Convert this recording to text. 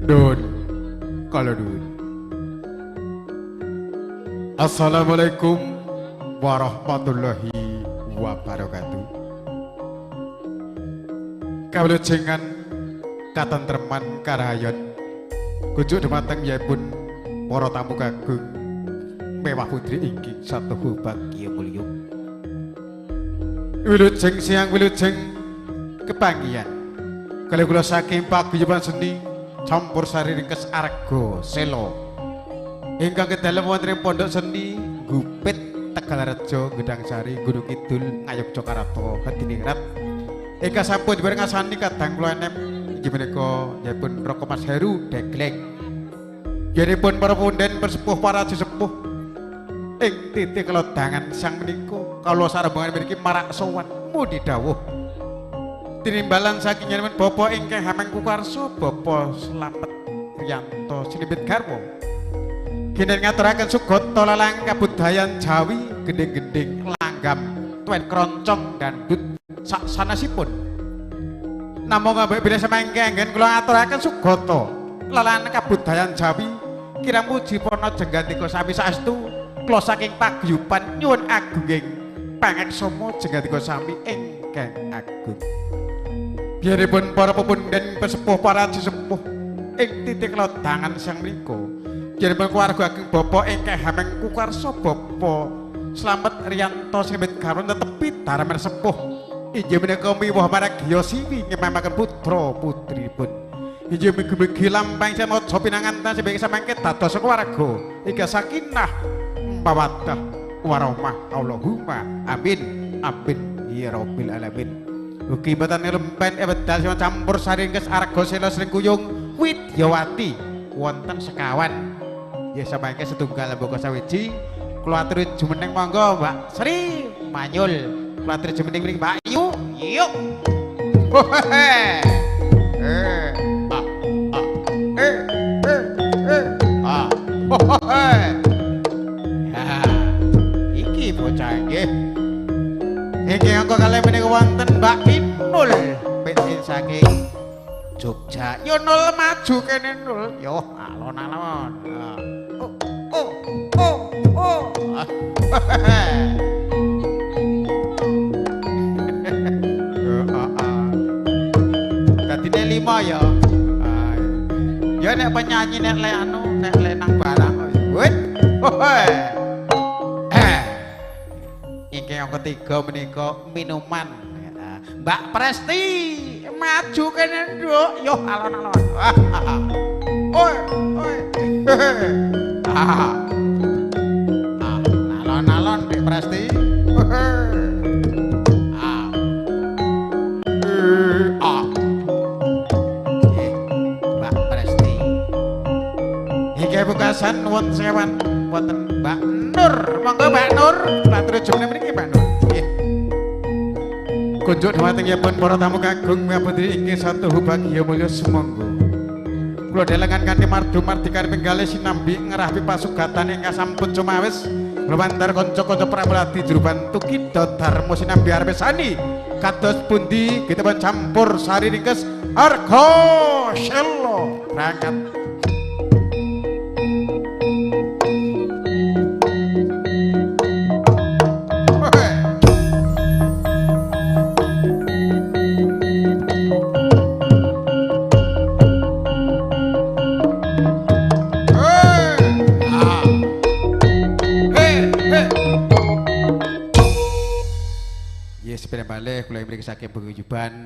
Dun, kalau dun. Assalamualaikum warahmatullahi wabarakatuh. Kawilujengan katentreman karahayan kujuk dumateng yaipun para tamu kagum mewah putri inggih satuhu bagya mulya. Wilujeng siang wilujeng kepanggihan kalih kula saking paguyuban seni campur sari ringkes arga sela ingkang kedalem wonten ing pondok seni Gupit Tegalrejo Gedangsari Gunung Kidul Ngayogyakarta Hadiningrat ingkang sampun dipunasani kadang kula enem inggih menika nyaipun Raka Mas Heru Degleng yenipun para punden persepuh para sesepuh ing titik kelodangan sang menika kala sarembangan mriki marak sowan mudi dawuh tinimbalan saking yenipun Bapa ingkang Hameng Kukarso Bapa Slamet Riyanto Sinibit Garwa kenen ngaturaken sugata lalang kabudayan Jawi gending-gending langgam tuwin kroncong dandut sak sanesipun namung ambek bilih semengke anggen kula ngaturaken sugata lalang kabudayan Jawi kirang puji pana jenggantika sami saestu kula saking paguyuban nyuwun agunging pangeksama jenggantika sami ingkang agung biaripun para pepunden pesepuh para sesepuh ing titik lodangan sang menika biaripun keluarga ageng Bapak ingkang Hameng Kukarso Bapa Slamet Riyanto Sinibit Garwa netepi daremen sepuh inggih menika miwah maragya siwi ngemaken putra putripun inggih mugi-mugi lampahing samaca pinanganten sebagai samangke dados keluarga ingkang sakinah mawaddah warahmah Allahumma amin amin ya rabbil alamin. Ugi mboten lempen wedal campur sari ringkes arga sela sring kuyung Widyawati wonten sekawan. Ya samangke setunggal mboko sawiji kula aturi jumeneng monggo Mbak Sri Manyul. Kula aturi jumeneng mriki Mbak Yu. Yuk. Iki bocah nggih. Iki angka kalih menika wonten Mbak Inul pengen saking Jogja. Yo nul maju kene nul. Yo alon-alon. Oh. Dadine 5 ya. Ya nek penyanyi nek le anu nek le nang barang. Wit. Iki yang ketiga menika minuman. Mbak Presti maju kene nduk. Yo alon-alon. Oi. Alon-alon Mbak Presti. Mbak Presti. Iki bukasan wonten sewan wonten Mbak Nur. Monggo Mbak Nur, aturi jumene mriki Mbak Nur. Nggih. Kunjuk dhumatengipun para tamu kagum putri inggih satuhu bagya mulya sumangga. Kula delengan kanthi mardu mardika penggalih sinambi ngerahpi pasugatan ingkang sampun cumawis lumantar kanca-kanca pramulati juruban tuki Darmo sinambi arep sani kados pundi kita campur sari ringkes arga sela berangkat. Yes, pindah balik, kula mriki saking paguyuban